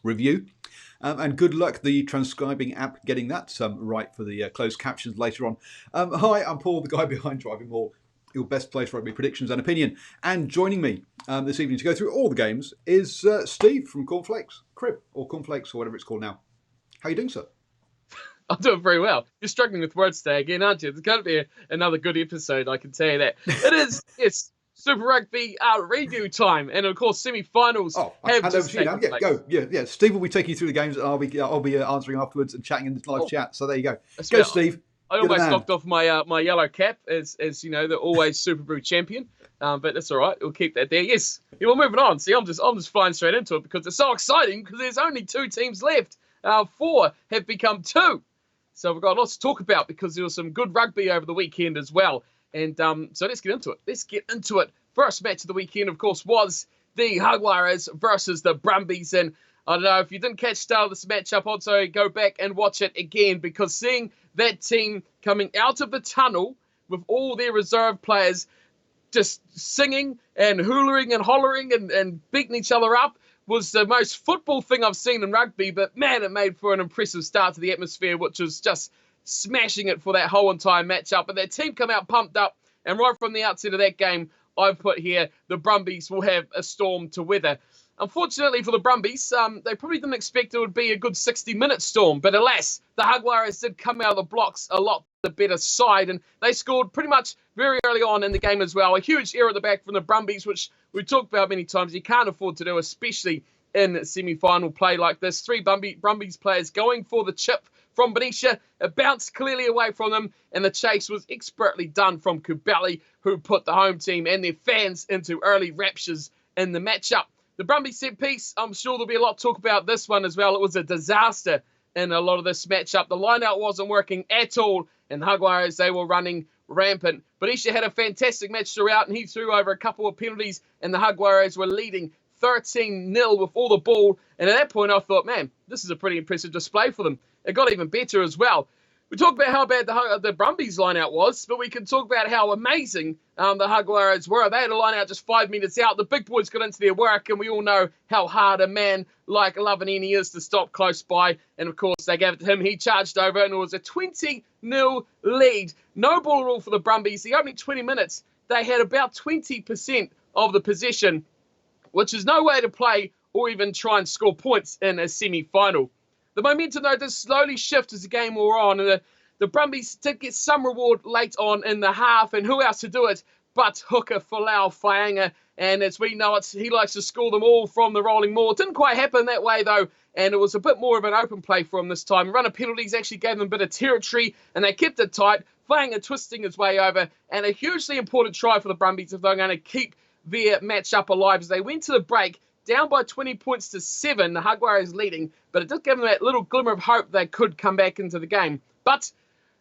review. And good luck the transcribing app getting that right for the closed captions later on. Hi, I'm Paul, the guy behind DrivingMaul, your best place for rugby predictions and opinion. And joining me this evening to go through all the games is Steve from Cornflakes, Crib, or Cornflakes, or whatever it's called now. How are you doing, sir? I'm doing very well. You're struggling with words today again, aren't you? It's going to be another good episode, I can tell you that. It is, yes, Super Rugby review time. And, of course, semi-finals have just taken place. Yeah. Steve will be taking you through the games. I'll be answering afterwards and chatting in the live chat. So there you go. Go, Steve. I almost knocked off my yellow cap as you know, the always Super Brew champion. But that's all right. We'll keep that there. Yes. We're moving on. See, I'm just flying straight into it because it's so exciting because there's only 2 teams left. 4 have become 2. So we've got lots to talk about because there was some good rugby over the weekend as well. And so let's get into it. First match of the weekend, of course, was the Jaguares versus the Brumbies. And I don't know, if you didn't catch the start of this matchup, I'd say go back and watch it again because seeing that team coming out of the tunnel with all their reserve players just singing and hooling and hollering and beating each other up was the most football thing I've seen in rugby, but man, it made for an impressive start to the atmosphere, which was just smashing it for that whole entire matchup. But that team come out pumped up, and right from the outset of that game, I've put here the Brumbies will have a storm to weather. Unfortunately for the Brumbies, they probably didn't expect it would be a good 60-minute storm, but alas, the Jaguares did come out of the blocks a lot the better side, and they scored pretty much very early on in the game as well. A huge error at the back from the Brumbies, which we talked about many times. You can't afford to do, especially in semi-final play like this. 3 Brumbies players going for the chip from Benicia. It bounced clearly away from them, and the chase was expertly done from Kubali, who put the home team and their fans into early raptures in the matchup. The Brumbies set piece, I'm sure there'll be a lot to talk about this one as well. It was a disaster in a lot of this matchup. The line-out wasn't working at all, and the Jaguares, they were running rampant. Benicia had a fantastic match throughout, and he threw over a couple of penalties, and the Jaguares were leading 13-0 with all the ball. And at that point, I thought, man, this is a pretty impressive display for them. It got even better as well. We talked about how bad the Brumbies line-out was, but we can talk about how amazing the Jaguares were. They had a line-out just 5 minutes out. The big boys got into their work, and we all know how hard a man like Lavanini is to stop close by. And, of course, they gave it to him. He charged over, and it was a 20-0 lead. No ball at all for the Brumbies. The opening 20 minutes, they had about 20% of the possession, which is no way to play or even try and score points in a semi-final. The momentum, though, does slowly shift as the game wore on. And the Brumbies did get some reward late on in the half. And who else to do it but hooker Folau Faianga? And as we know it, he likes to score them all from the rolling maul. It didn't quite happen that way, though. And it was a bit more of an open play for him this time. Run of penalties actually gave them a bit of territory. And they kept it tight. Faianga twisting his way over. And a hugely important try for the Brumbies if they're going to keep their match-up alive as they went to the break. Down by 20 points to 7, the Jaguares leading, but it did give them that little glimmer of hope they could come back into the game. But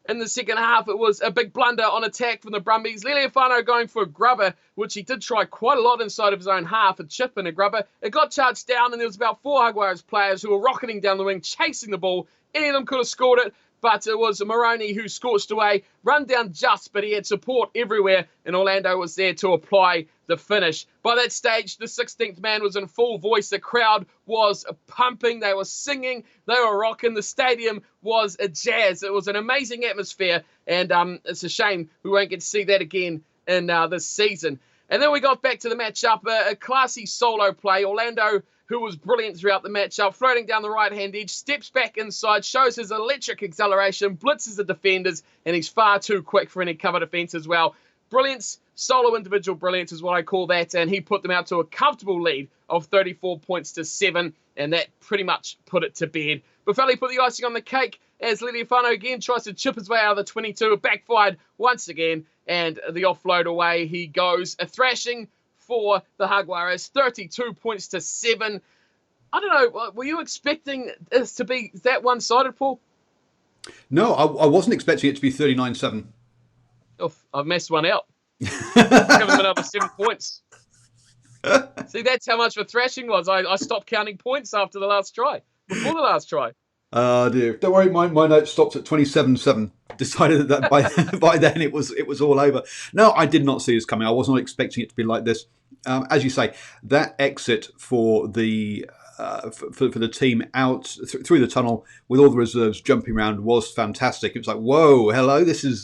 in the second half, it was a big blunder on attack from the Brumbies. Liliafano going for a grubber, which he did try quite a lot inside of his own half, a chip and a grubber. It got charged down, and there was about 4 Jaguares players who were rocketing down the wing, chasing the ball. Any of them could have scored it, but it was Moroni who scorched away, run down just, but he had support everywhere, and Orlando was there to apply the finish. By that stage, the 16th man was in full voice. The crowd was pumping. They were singing. They were rocking. The stadium was a jazz. It was an amazing atmosphere, and it's a shame we won't get to see that again in this season. And then we got back to the matchup, a classy solo play. Orlando, who was brilliant throughout the matchup, floating down the right-hand edge, steps back inside, shows his electric acceleration, blitzes the defenders, and he's far too quick for any cover defense as well. Brilliance, solo individual brilliance is what I call that, and he put them out to a comfortable lead of 34 points to 7, and that pretty much put it to bed. Buffelli put the icing on the cake as Liliafano again tries to chip his way out of the 22. It backfired once again, and the offload away he goes. A thrashing for the Jaguares, 32 points to 7. I don't know, were you expecting this to be that one-sided, Paul? No, I wasn't expecting it to be 39-7. Oh, I've messed one out. Give him another 7 points. See, that's how much of a thrashing was. I stopped counting points after the last try, before the last try. Dear. Don't worry, my note stopped at 27-7. Decided that by by then it was all over. No, I did not see this coming. I was not expecting it to be like this. As you say, that exit for the for the team out through the tunnel with all the reserves jumping around was fantastic. It was like, whoa, hello, this is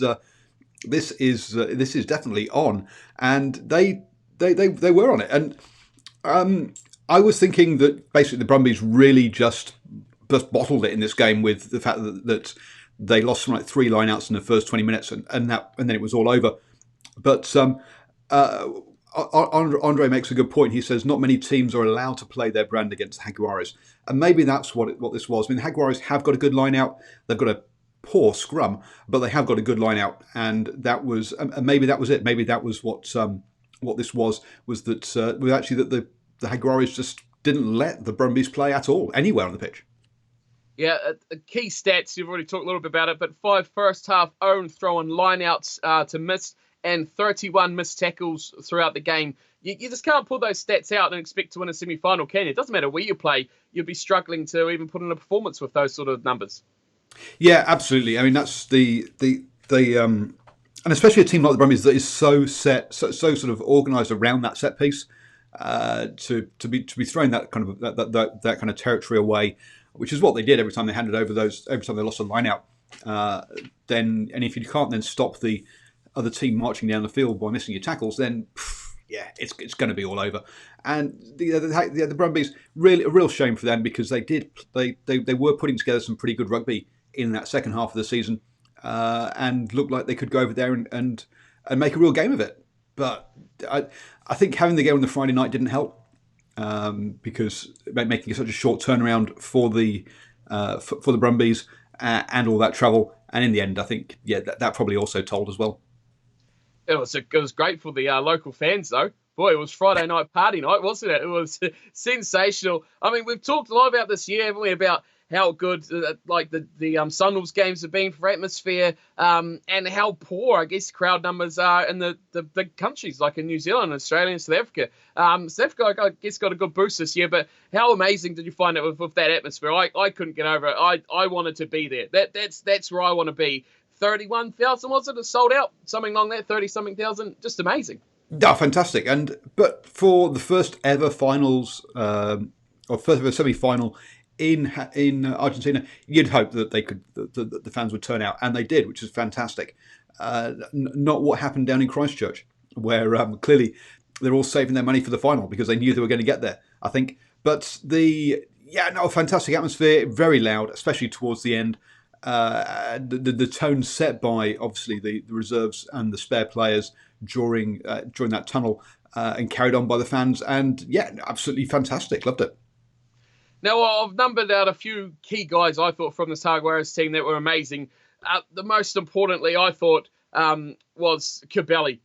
definitely on, and they were on it. And I was thinking that basically the Brumbies really just bottled it in this game with the fact that they lost something like 3 lineouts in the first 20 minutes, and then it was all over. But Andre makes a good point. He says not many teams are allowed to play their brand against the Jaguares, and maybe that's what this was. I mean, the Jaguares have got a good line out. They've got a poor scrum, but they have got a good line out, and that was maybe that was it. Maybe that was what this was that was actually that the Jaguares just didn't let the Brumbies play at all anywhere on the pitch. Yeah, key stats, you've already talked a little bit about it, but 5 first half own throw-in lineouts to miss and 31 missed tackles throughout the game. You just can't pull those stats out and expect to win a semi-final, can you? It doesn't matter where you play, you'll be struggling to even put in a performance with those sort of numbers. Yeah, absolutely. I mean, that's the and especially a team like the Brumbies that is so set, so sort of organised around that set piece, to be throwing that kind of that kind of territory away, which is what they did every time they handed over every time they lost a line out. Then, and if you can't then stop the other team marching down the field by missing your tackles, then yeah, it's going to be all over. And the Brumbies, really a real shame for them, because they were putting together some pretty good rugby in that second half of the season, and looked like they could go over there and make a real game of it. But I think having the game on the Friday night didn't help, because making it such a short turnaround for the Brumbies, and all that travel. And in the end, I think that probably also told as well. It was great for the local fans, though. Boy, it was Friday night party night, wasn't it? It was sensational. I mean, we've talked a lot about this year, haven't we, about how good like the Sunwolves games have been for atmosphere, and how poor, I guess, crowd numbers are in the big countries like in New Zealand, Australia, and South Africa. South Africa, I guess, got a good boost this year, but how amazing did you find it with that atmosphere? I couldn't get over it. I wanted to be there. That's where I want to be. 31,000, was it? It sold out, something along that, 30-something thousand. Just amazing. Yeah, fantastic. But for the first ever finals, or first ever semi-final in Argentina, you'd hope that the fans would turn out, and they did, which is fantastic. Not what happened down in Christchurch, where clearly they're all saving their money for the final because they knew they were going to get there, I think. But fantastic atmosphere, very loud, especially towards the end. The tone set by obviously the reserves and the spare players during that tunnel, and carried on by the fans, and absolutely fantastic. Loved it. Now, I've numbered out a few key guys I thought from the Jaguares team that were amazing. The most importantly, I thought, was Cabelli.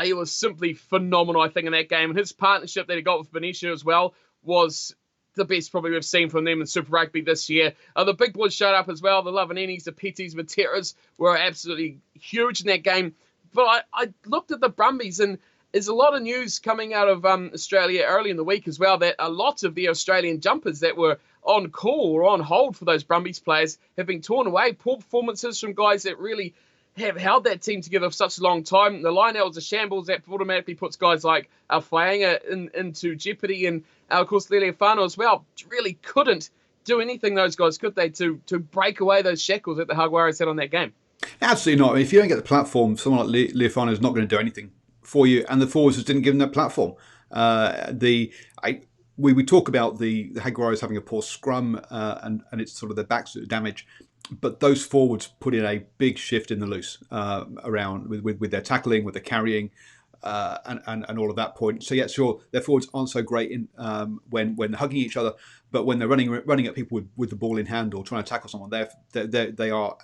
He was simply phenomenal, I think, in that game. And his partnership that he got with Benicia as well was the best probably we've seen from them in Super Rugby this year. The big boys showed up as well. The Lavaninis, the Petties, the Terras were absolutely huge in that game. But I looked at the Brumbies, and there's a lot of news coming out of Australia early in the week as well, that a lot of the Australian jumpers that were on call or on hold for those Brumbies players have been torn away. Poor performances from guys that really have held that team together for such a long time. The line-out was a shambles that automatically puts guys like Whainga into jeopardy, and of course Leleafano as well. Really couldn't do anything, those guys, could they, to break away those shackles that the Jaguares had on that game? Absolutely not. I mean, if you don't get the platform, someone like Leleafano is not going to do anything for you, and the forwards just didn't give them that platform. We talk about the Jaguares having a poor scrum, and it's sort of their backs that are damaged, but those forwards put in a big shift in the loose, around with their tackling, with their carrying, and all of that point. So sure, their forwards aren't so great in when they're hugging each other, but when they're running at people with the ball in hand or trying to tackle someone, they are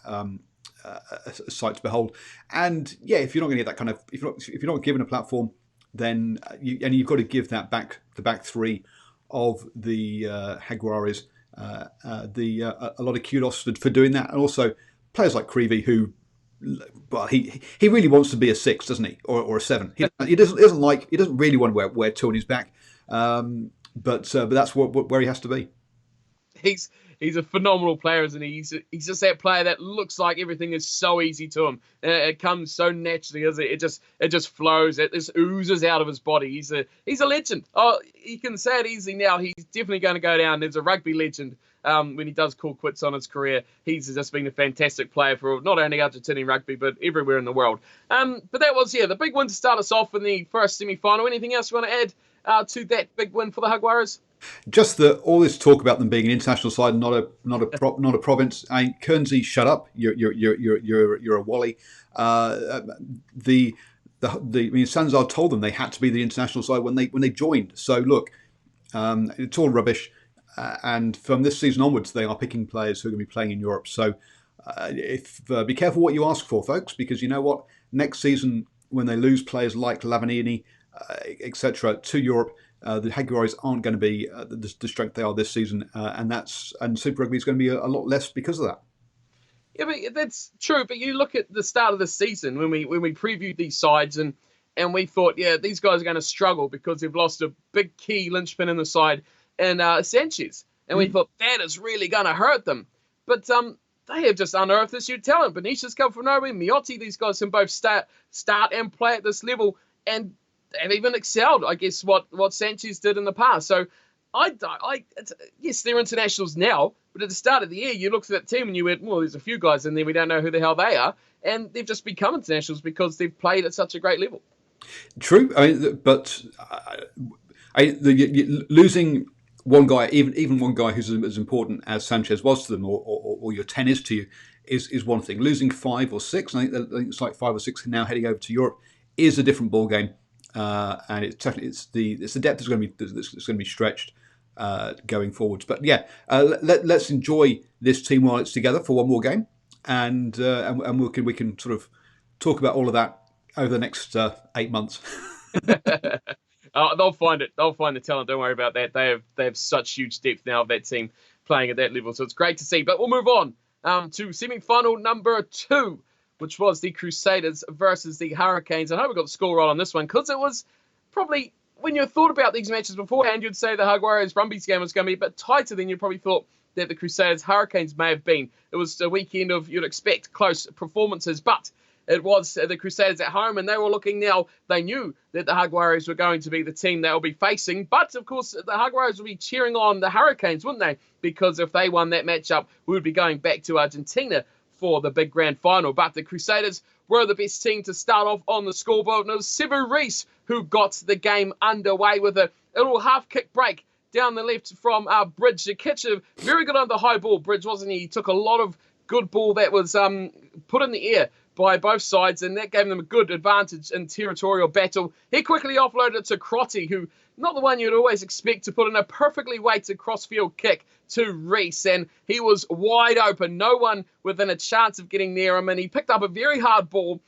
a sight to behold. And if you're not going to get that kind of, if you're not given a platform, then you've got to give the back three of the Jaguares a lot of kudos for doing that, and also players like Creevy, who, well, he really wants to be a 6, doesn't he, or a 7. He doesn't really want to wear 2 on his back, but that's where he has to be. he's a phenomenal player, isn't he? He's just that player that looks like everything is so easy to him. It comes so naturally, isn't it? It just flows. It just oozes out of his body. He's a legend. Oh, you can say it easily now. He's definitely going to go down as a rugby legend. When he does call quits on his career, he's just been a fantastic player for not only Argentinian rugby, but everywhere in the world. But that was, the big win to start us off in the first semi-final. Anything else you want to add to that big win for the Jaguares? Just that all this talk about them being an international side, not a province. I mean, Guernsey, shut up. You're a Wally. I mean, Sanzar told them they had to be the international side when they joined. So look, it's all rubbish. And from this season onwards, they are picking players who are going to be playing in Europe. So be careful what you ask for, folks, because you know what? Next season, when they lose players like Lavanini, etc., to Europe, the Jaguares aren't going to be the strength they are this season, and Super Rugby is going to be a lot less because of that. Yeah, but that's true. But you look at the start of the season when we previewed these sides and we thought, these guys are going to struggle because they've lost a big key linchpin in the side and Sanchez, and we thought that is really going to hurt them. But they have just unearthed this new talent. Benisha's come from nowhere. Miotti, these guys can both start and play at this level, and they've even excelled, I guess, what Sanchez did in the past. So yes, they're internationals now, but at the start of the year, you looked at that team and you went, well, there's a few guys in there we don't know who the hell they are, and they've just become internationals because they've played at such a great level. True, but losing one guy, even one guy who's as important as Sanchez was to them, or your 10 is to you, is one thing. Losing 5 or 6, I think it's like 5 or 6 now heading over to Europe, is a different ball game, and it's the depth that's going to be stretched going forwards. But let's enjoy this team while it's together for one more game, and we can sort of talk about all of that over the next 8 months. They'll find it. They'll find the talent. Don't worry about that. They have such huge depth now of that team playing at that level. So it's great to see. But we'll move on to semi-final number 2, which was the Crusaders versus the Hurricanes. I hope we got the score right on this one, because it was probably, when you thought about these matches beforehand, you'd say the Jaguares Brumbies game was going to be a bit tighter than you probably thought that the Crusaders Hurricanes may have been. It was a weekend of, you'd expect, close performances, but it was the Crusaders at home, and they were looking now. They knew that the Jaguares were going to be the team they will be facing. But, of course, the Jaguares would be cheering on the Hurricanes, wouldn't they? Because if they won that matchup, we would be going back to Argentina for the big grand final. But the Crusaders were the best team to start off on the scoreboard. And it was Sevu Reece who got the game underway with a little half-kick break down the left from Bridge. The catcher, very good on the high ball, Bridge, wasn't he? He took a lot of good ball that was put in the air by both sides, and that gave them a good advantage in territorial battle. He quickly offloaded it to Crotty, who, not the one you'd always expect to put in a perfectly weighted crossfield kick to Reece, and he was wide open, no one within a chance of getting near him, and he picked up a very hard ball.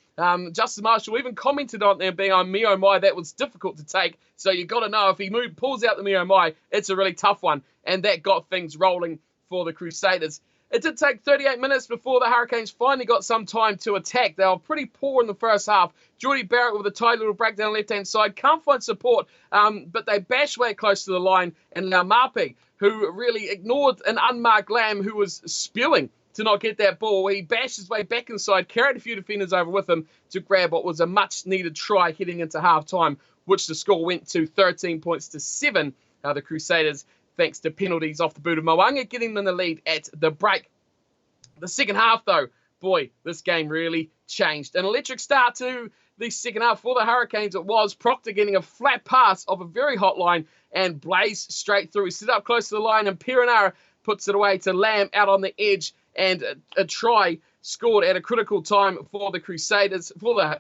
Justin Marshall even commented on there being on Mio Mai, that was difficult to take, so you've got to know if he pulls out the Mio Mai, it's a really tough one, and that got things rolling for the Crusaders. It did take 38 minutes before the Hurricanes finally got some time to attack. They were pretty poor in the first half. Geordie Barrett with a tight little breakdown on the left-hand side. Can't find support, but they bashed way close to the line. And Laumape, who really ignored an unmarked Lamb who was spewing to not get that ball. He bashed his way back inside, carried a few defenders over with him to grab what was a much-needed try heading into half-time, which the score went to 13 points to 7. The Crusaders, thanks to penalties off the boot of Moanga, getting them the lead at the break. The second half, though, boy, this game really changed. An electric start to the second half for the Hurricanes. It was Proctor getting a flat pass of a very hot line and Blaze straight through. He set up close to the line, and Perenara puts it away to Lamb out on the edge, and a try scored at a critical time for the Crusaders, for the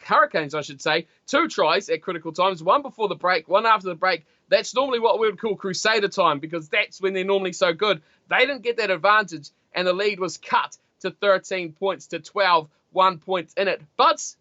Hurricanes, I should say. 2 tries at critical times, one before the break, one after the break. That's normally what we would call Crusader time, because that's when they're normally so good. They didn't get that advantage, and the lead was cut to 13 points to 12, 1 point in it. But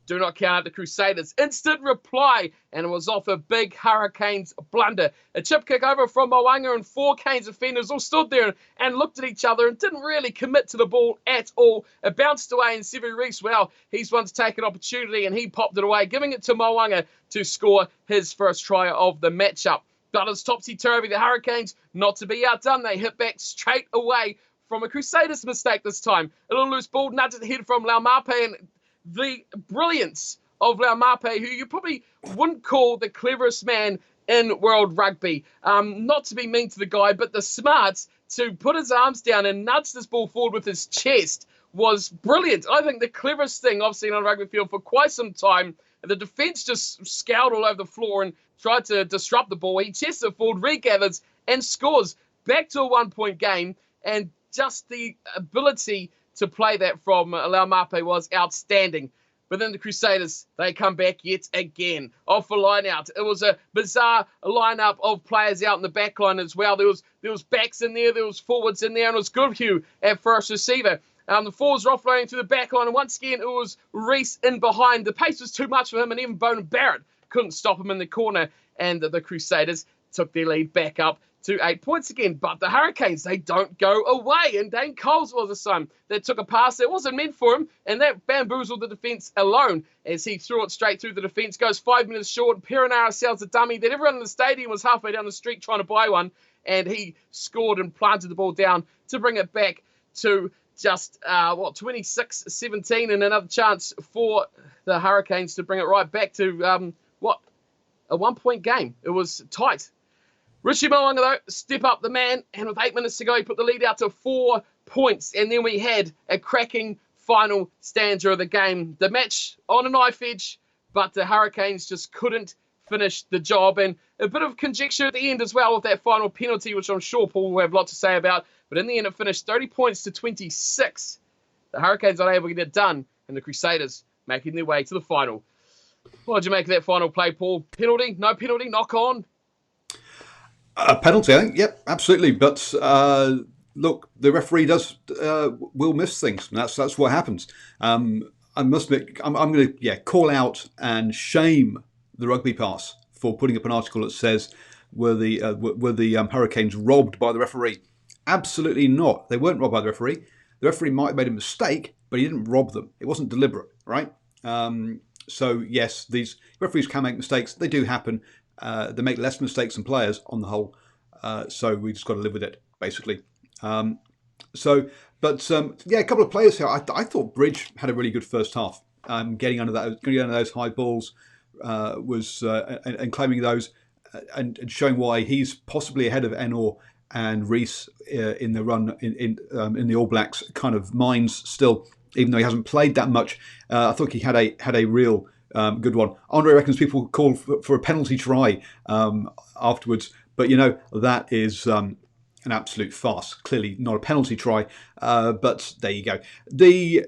do not count out the Crusaders' instant reply, and it was off a big Hurricanes blunder. A chip kick over from Moanga, and 4 Canes defenders all stood there and looked at each other and didn't really commit to the ball at all. It bounced away, and Sevu Reece, well, he's one to take an opportunity, and he popped it away, giving it to Moanga to score his first try of the matchup. But it's topsy-turvy. The Hurricanes, not to be outdone, they hit back straight away from a Crusaders mistake this time. A little loose ball, nudge it ahead from Laumape, and the brilliance of Laumape, who you probably wouldn't call the cleverest man in world rugby. Not to be mean to the guy, but the smarts to put his arms down and nudge this ball forward with his chest was brilliant. I think the cleverest thing I've seen on a rugby field for quite some time. The defence just scowled all over the floor and tried to disrupt the ball. He chests it forward, regathers, and scores back to a 1-point game. And just the ability to play that from Laumape was outstanding. But then the Crusaders, they come back yet again off a line out. It was a bizarre lineup of players out in the back line as well. There was backs in there was forwards in there, and it was Goodhue at first receiver. The forwards were offloading to the back line, and once again, it was Reese in behind. The pace was too much for him, and even Bowden Barrett couldn't stop him in the corner, and the Crusaders took their lead back up to 8 points again. But the Hurricanes, they don't go away, and Dane Coles was the son that took a pass that wasn't meant for him, and that bamboozled the defence alone as he threw it straight through the defence, goes 5 minutes short. Perenara sells a dummy that everyone in the stadium was halfway down the street trying to buy one, and he scored and planted the ball down to bring it back to just, 26-17, and another chance for the Hurricanes to bring it right back to, a 1-point game. It was tight. Richie Mo'unga, though, step up the man, and with 8 minutes to go, he put the lead out to 4 points, and then we had a cracking final stanza of the game. The match on a knife edge, but the Hurricanes just couldn't finish the job, and a bit of conjecture at the end as well with that final penalty, which I'm sure Paul will have a lot to say about, but in the end it finished 30 points to 26. The Hurricanes unable to get it done, and the Crusaders making their way to the final. What did you make of that final play, Paul? Penalty? No penalty? Knock on? A penalty, I think. Yep, absolutely. But look, the referee will miss things. And that's what happens. I must admit, I'm going to call out and shame the Rugby Pass for putting up an article that says were the Hurricanes robbed by the referee? Absolutely not. They weren't robbed by the referee. The referee might have made a mistake, but he didn't rob them. It wasn't deliberate, right? So yes, these referees can make mistakes. They do happen. They make less mistakes than players on the whole. So we just got to live with it, basically. A couple of players here. I thought Bridge had a really good first half. Getting under those high balls and claiming those and showing why he's possibly ahead of Enor and Reese in the run in the All Blacks kind of minds still, even though he hasn't played that much. I thought he had a real good one. Andre reckons people call for a penalty try afterwards, but that is an absolute farce. Clearly not a penalty try, but there you go. The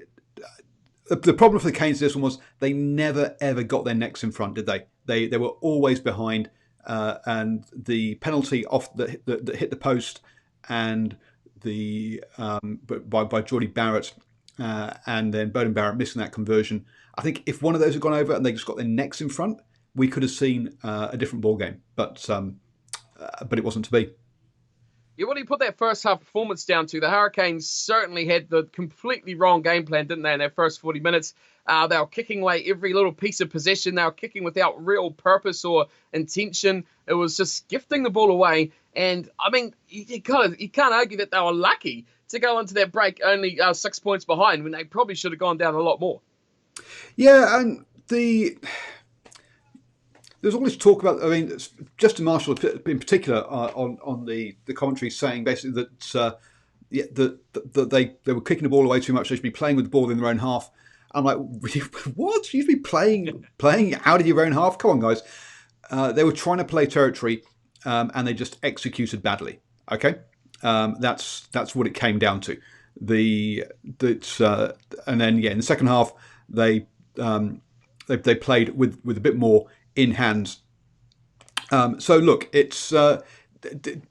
problem for the Canes this one was they never ever got their necks in front, did they? They were always behind, and the penalty off that hit the post and by Geordie Barrett and then Bowden Barrett missing that conversion. I think if one of those had gone over and they just got their necks in front, we could have seen a different ball game. But it wasn't to be. Yeah, what do you put that first half performance down to? The Hurricanes certainly had the completely wrong game plan, didn't they, in their first 40 minutes? They were kicking away every little piece of possession. They were kicking without real purpose or intention. It was just gifting the ball away. And, I mean, you can't argue that they were lucky to go into that break only 6 points behind when they probably should have gone down a lot more. Yeah, and there's all this talk about. I mean, Justin Marshall in particular on the commentary saying basically that they were kicking the ball away too much. They should be playing with the ball in their own half. I'm like, what? You should be playing out of your own half? Come on, guys. They were trying to play territory, and they just executed badly. Okay, that's what it came down to. And then in the second half. They played with a bit more in hands. So look, it's did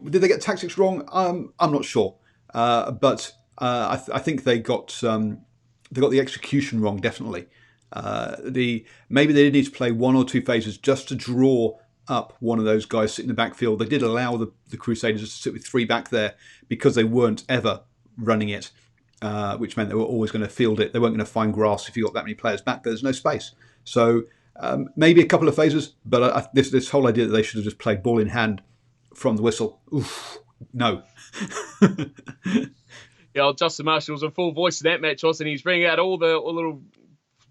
they get tactics wrong? I'm not sure, but I think they got the execution wrong definitely. Maybe they did need to play one or two phases just to draw up one of those guys sitting in the backfield. They did allow the Crusaders to sit with three back there because they weren't ever running it. Which meant they were always going to field it. They weren't going to find grass if you got that many players back. There's no space. So Maybe a couple of phases, but this whole idea that they should have just played ball in hand from the whistle, oof, no. Yeah, Justin Marshall was a full voice in that match, wasn't he? He's bringing out all the little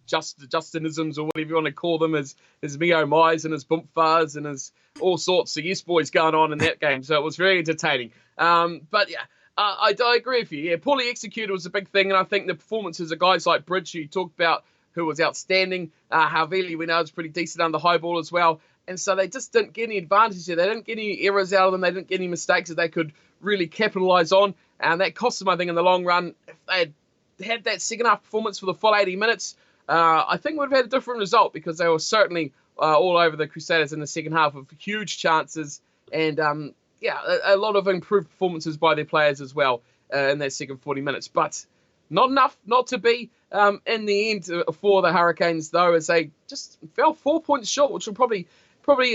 Justinisms or whatever you want to call them, his Mio Mize and his Bumpfars and his all sorts of yes boys going on in that game. So it was very entertaining. But yeah, I agree with you. Yeah, poorly executed was a big thing, and I think the performances of guys like Bridge, who you talked about, who was outstanding. Havili, we know, was pretty decent under the high ball as well. And so they just didn't get any advantage there. They didn't get any errors out of them. They didn't get any mistakes that they could really capitalise on. And that cost them, I think, in the long run. If they had that second half performance for the full 80 minutes, I think we'd have had a different result, because they were certainly all over the Crusaders in the second half with huge chances. And, a lot of improved performances by their players as well in that second 40 minutes. But not enough not to be in the end for the Hurricanes, though, as they just fell 4 points short, which will probably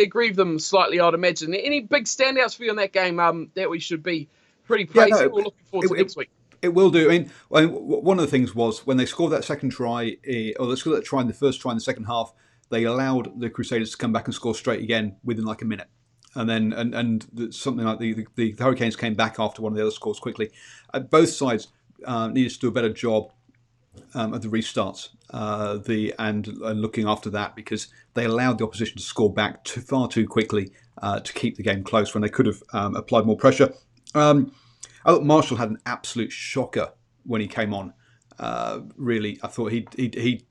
aggrieve them slightly, I'd imagine. Any big standouts for you in that game that we should be pretty praising? Yeah, no, We're looking forward to next week. It will do. I mean, one of the things was when they scored that second try, or they scored that try in the first try in the second half, they allowed the Crusaders to come back and score straight again within like a minute. And then something like the Hurricanes came back after one of the other scores quickly. Both sides needed to do a better job of the restarts and looking after that, because they allowed the opposition to score back far too quickly to keep the game close when they could have applied more pressure. I thought Marshall had an absolute shocker when he came on. Really, I thought he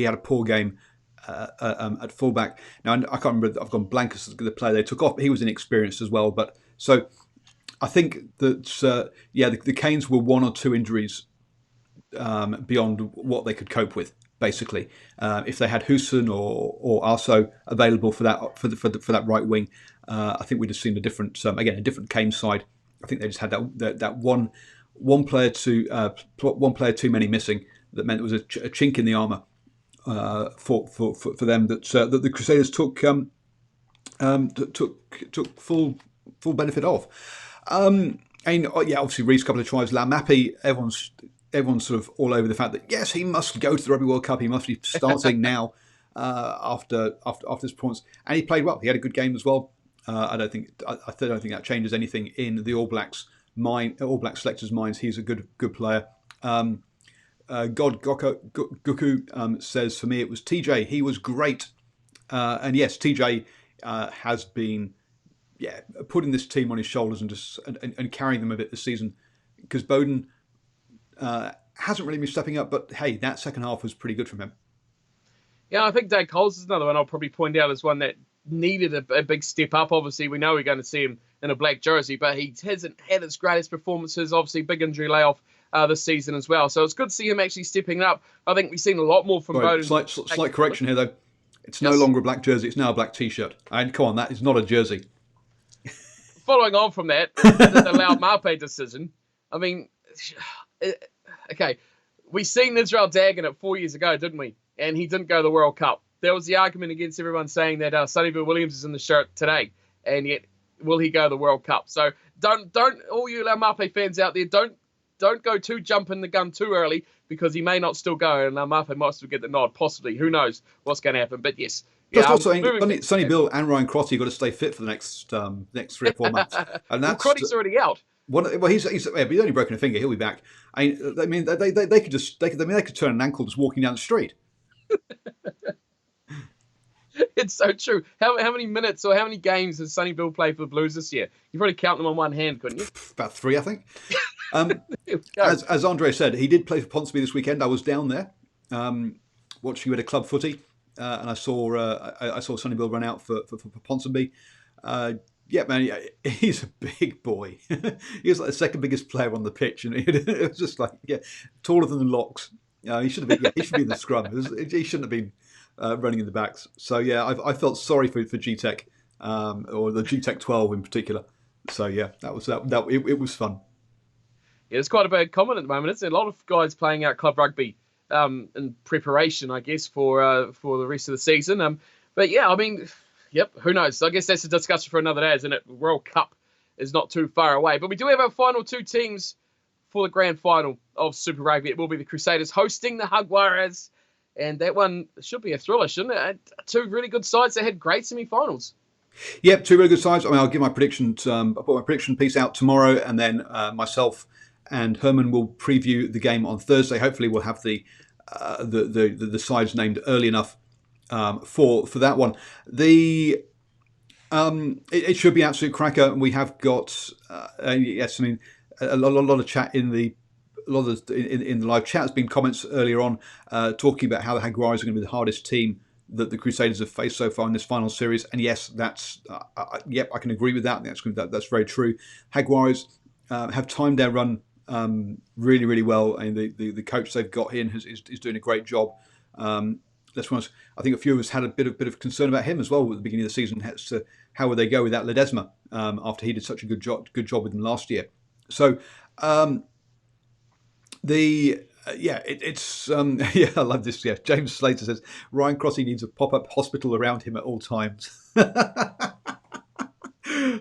had a poor game at fullback. Now I can't remember. I've gone blank as the player they took off, but he was inexperienced as well. But so I think that the Canes were one or two injuries beyond what they could cope with. Basically, if they had Husson or Arso available for that right wing, I think we'd have seen a different Canes side. I think they just had that one player too many missing. That meant there was a chink in the armour for them that the Crusaders took full benefit of. And obviously Reeves' couple of tries. Laumapi, everyone's sort of all over the fact that yes, he must go to the Rugby World Cup. He must be starting now after this performance, and he played well. He had a good game as well. I don't think that changes anything in the All Blacks selectors' minds. He's a good player. God Goku says, for me it was TJ. He was great, and yes, TJ has been putting this team on his shoulders and carrying them a bit this season, because Bowden hasn't really been stepping up. But hey, that second half was pretty good from him. Yeah, I think Dave Coles is another one I'll probably point out as one that needed a big step up. Obviously, we know we're going to see him in a black jersey, but he hasn't had his greatest performances. Obviously, big injury layoff this season as well. So it's good to see him actually stepping up. I think we've seen a lot more from Bowden. Slight correction here, though. It's no longer a black jersey. It's now a black T-shirt. And come on, that is not a jersey. Following on from that, the Lau Mape decision. I mean, okay, we seen Israel Dagan it 4 years ago, didn't we? And he didn't go to the World Cup. There was the argument against everyone saying that Sonnyville Williams is in the shirt today, and yet will he go to the World Cup? So don't all you Laumape fans out there, don't go too jumping the gun too early, because he may not still go, and Laumape might still get the nod. Possibly, who knows what's going to happen? But yes. Plus, also, Sonny Bill and Ryan Crotty got to stay fit for the next 3 or 4 months. And that's, Crotty's already out. He's only broken a finger. He'll be back. I mean, they could turn an ankle just walking down the street. It's so true. How many minutes or how many games has Sonny Bill played for the Blues this year? You probably count them on one hand, couldn't you? About 3, I think. As Andre said, he did play for Ponsonby this weekend. I was down there watching him at a club footy, and I saw Sonny Bill run out for Ponsonby. Yeah, man, he's a big boy. He was like the second biggest player on the pitch, and it was just like taller than the locks. He should have been. He should be in the scrum. He shouldn't have been running in the backs. So I felt sorry for GTEC, or the GTEC 12 in particular. So that was that. It was fun. Yeah, it's quite a big comment at the moment. It's a lot of guys playing out club rugby in preparation, I guess, for the rest of the season. But yeah, I mean, yep, who knows? I guess that's a discussion for another day, isn't it? World Cup is not too far away. But we do have our final 2 teams for the grand final of Super Rugby. It will be the Crusaders hosting the Jaguares. and that one should be a thriller, shouldn't it? Two really good sides that had great semi-finals. Yep, two really good sides. I mean, I'll give my predictions. I'll put my prediction piece out tomorrow, and then myself and Herman will preview the game on Thursday. Hopefully, we'll have the sides named early enough for that one. It should be an absolute cracker. We have got yes, I mean a lot of chat in the in the live chat has been comments earlier on talking about how the Jaguares are going to be the hardest team that the Crusaders have faced so far in this final series. And yes, that's yep, I can agree with that. That's very true. Jaguares have timed their run really, really well, and the coach they've got in is doing a great job. Let's be honest, I think a few of us had a bit of concern about him as well at the beginning of the season as to how would they go without Ledesma after he did such a good job with them last year. So it's yeah, I love this. Yeah, James Slater says Ryan Crotty needs a pop-up hospital around him at all times.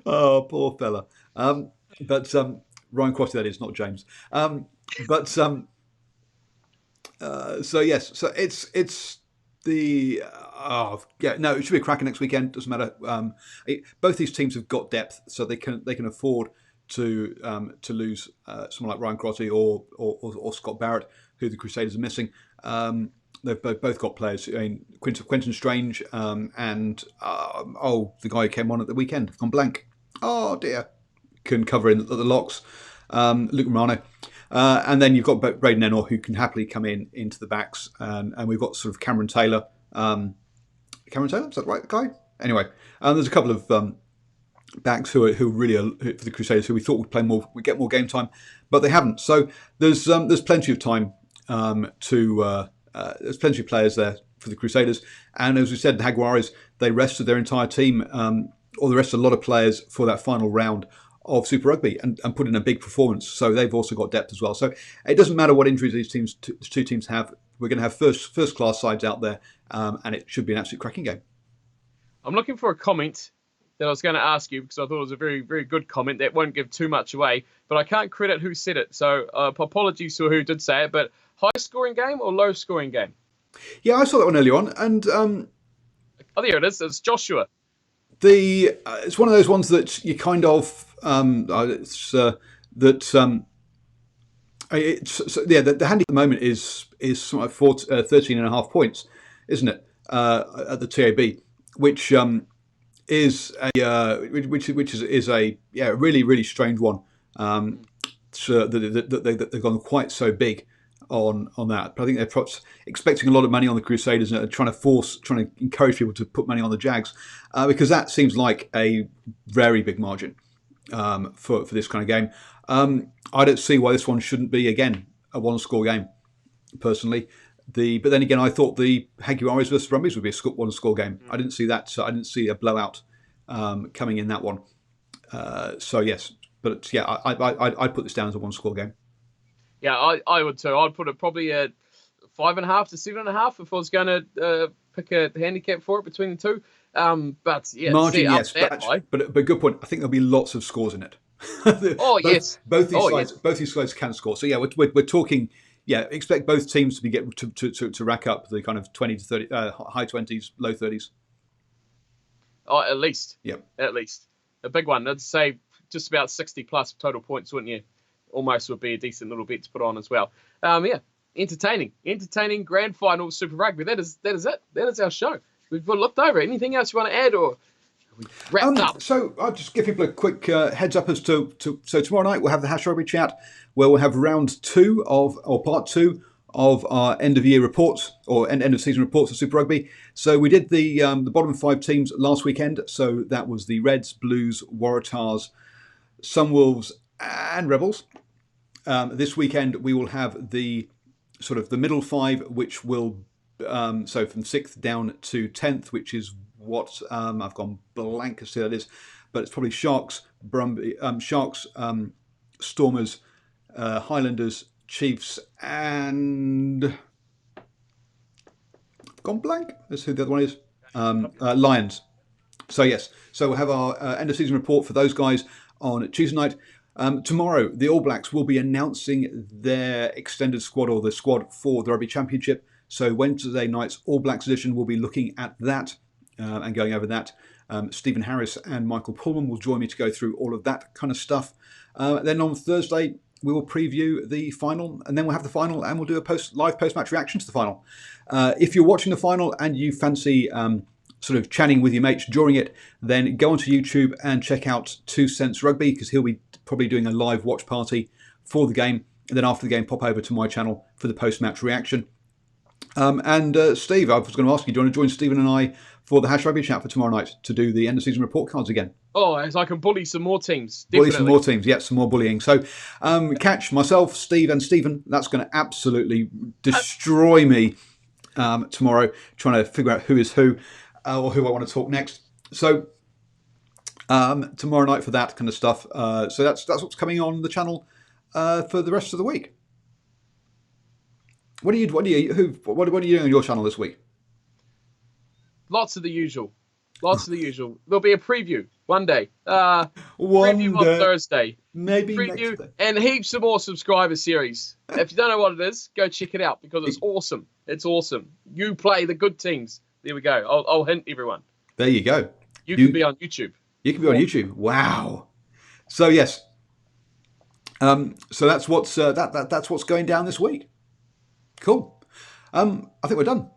Oh, poor fella. But Ryan Crotty, that is, not James. So yes, so it's the no, it should be a cracker next weekend. Doesn't matter. Both these teams have got depth, so they can afford to lose someone like Ryan Crotty or Scott Barrett, who the Crusaders are missing. They've both got players. I mean, Quentin Strange and the guy who came on at the weekend, I've gone blank. Oh dear, can cover in the locks. Luke Romano. And then you've got Braden Enor, who can happily come into the backs, and we've got sort of Cameron Taylor. Cameron Taylor, is that right, the guy? Anyway, there's a couple of backs who really are for the Crusaders, who we thought would get more game time, but they haven't. So there's plenty of time there's plenty of players there for the Crusaders, and as we said, the Jaguares, they rested their entire team, or they rested a lot of players for that final round of Super Rugby and put in a big performance. So they've also got depth as well. So it doesn't matter what injuries these two teams have. We're going to have first class sides out there, and it should be an absolute cracking game. I'm looking for a comment that I was going to ask you because I thought it was a very, very good comment that won't give too much away, but I can't credit who said it. So apologies to who did say it, but high scoring game or low scoring game? Yeah, I saw that one earlier on, and there it is. It's Joshua. It's one of those ones that you kind of the handy at the moment is sort of 13.5 points, isn't it? At the TAB, which is a really, really strange one. So that they've gone quite so big on that. But I think they're perhaps expecting a lot of money on the Crusaders and trying to encourage people to put money on the Jags, because that seems like a very big margin for this kind of game. I don't see why this one shouldn't be again a one-score game, personally. But then again, I thought the Jaguares versus Brumbies would be a one-score game. I didn't see that. So I didn't see a blowout coming in that one. So yes, but yeah, I'd put this down as a one-score game. Yeah, I would too. I'd put it probably at 5.5 to 7.5 if I was going to pick a handicap for it between the two. But yeah, margin, yes, but good point. I think there'll be lots of scores in it. Yes, both these sides can score. So yeah, we're talking. Yeah, expect both teams to get to rack up the kind of 20 to 30, high 20s, low 30s. Oh, at least. Yep. At least a big one. I'd say just about 60 plus total points, wouldn't you? Almost would be a decent little bet to put on as well. Yeah, entertaining grand final Super Rugby. That is it. That is our show. We've looked over. Anything else you want to add, or we wrapped up? So I'll just give people a quick heads up as to so tomorrow night we'll have the Hash Rugby chat where we'll have part two of our end of year reports or end of season reports of Super Rugby. So we did the bottom 5 teams last weekend. So that was the Reds, Blues, Waratahs, Sunwolves, and Rebels. This weekend we will have the sort of the middle 5, which will so from 6th down to 10th, which is what I've gone blank as to that is, but it's probably Sharks, Stormers, Highlanders, Chiefs, and I've gone blank. Let's see who the other one is. Lions. So yes, so we'll have our end of season report for those guys on Tuesday night. Tomorrow, the All Blacks will be announcing their extended squad or the squad for the Rugby Championship. So Wednesday night's All Blacks edition, we'll be looking at that and going over that. Stephen Harris and Michael Pullman will join me to go through all of that kind of stuff. Then on Thursday, we will preview the final, and then we'll have the final, and we'll do a live post-match reaction to the final. If you're watching the final and you fancy sort of chatting with your mates during it, then go onto YouTube and check out 2 Cents Rugby, because he'll be probably doing a live watch party for the game. And then after the game, pop over to my channel for the post-match reaction. Steve, I was going to ask you, do you want to join Stephen and I for the Hash Rugby chat for tomorrow night to do the end of season report cards again? Oh, as I can bully some more teams. Bully some more teams, yeah, some more bullying. So catch myself, Steve and Stephen. That's going to absolutely destroy me tomorrow, trying to figure out who is who or who I want to talk next. So tomorrow night for that kind of stuff. So that's what's coming on the channel for the rest of the week. What are you doing on your channel this week? Lots of the usual. There'll be a preview one day. Preview on Thursday. Maybe preview next day. And heaps of more subscriber series. If you don't know what it is, go check it out, because it's awesome. It's awesome. You play the good teams. There we go. I'll hint everyone. There you go. You can be on YouTube. You can be on YouTube. Wow. So yes. So that's what's going down this week. Cool. I think we're done.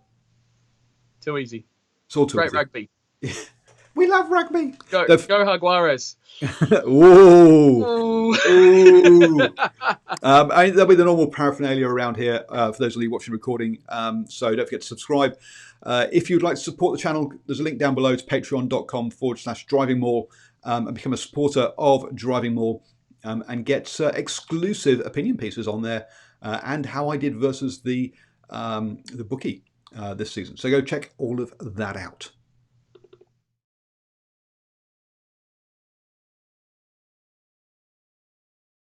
Too easy. It's all too Great easy. rugby. We love rugby. Go Jaguares. Ooh. Ooh. There'll be the normal paraphernalia around here for those of you watching recording. So don't forget to subscribe. If you'd like to support the channel, there's a link down below to patreon.com/DrivingMaul and become a supporter of DrivingMaul and get exclusive opinion pieces on there and how I did versus the bookie this season. So go check all of that out.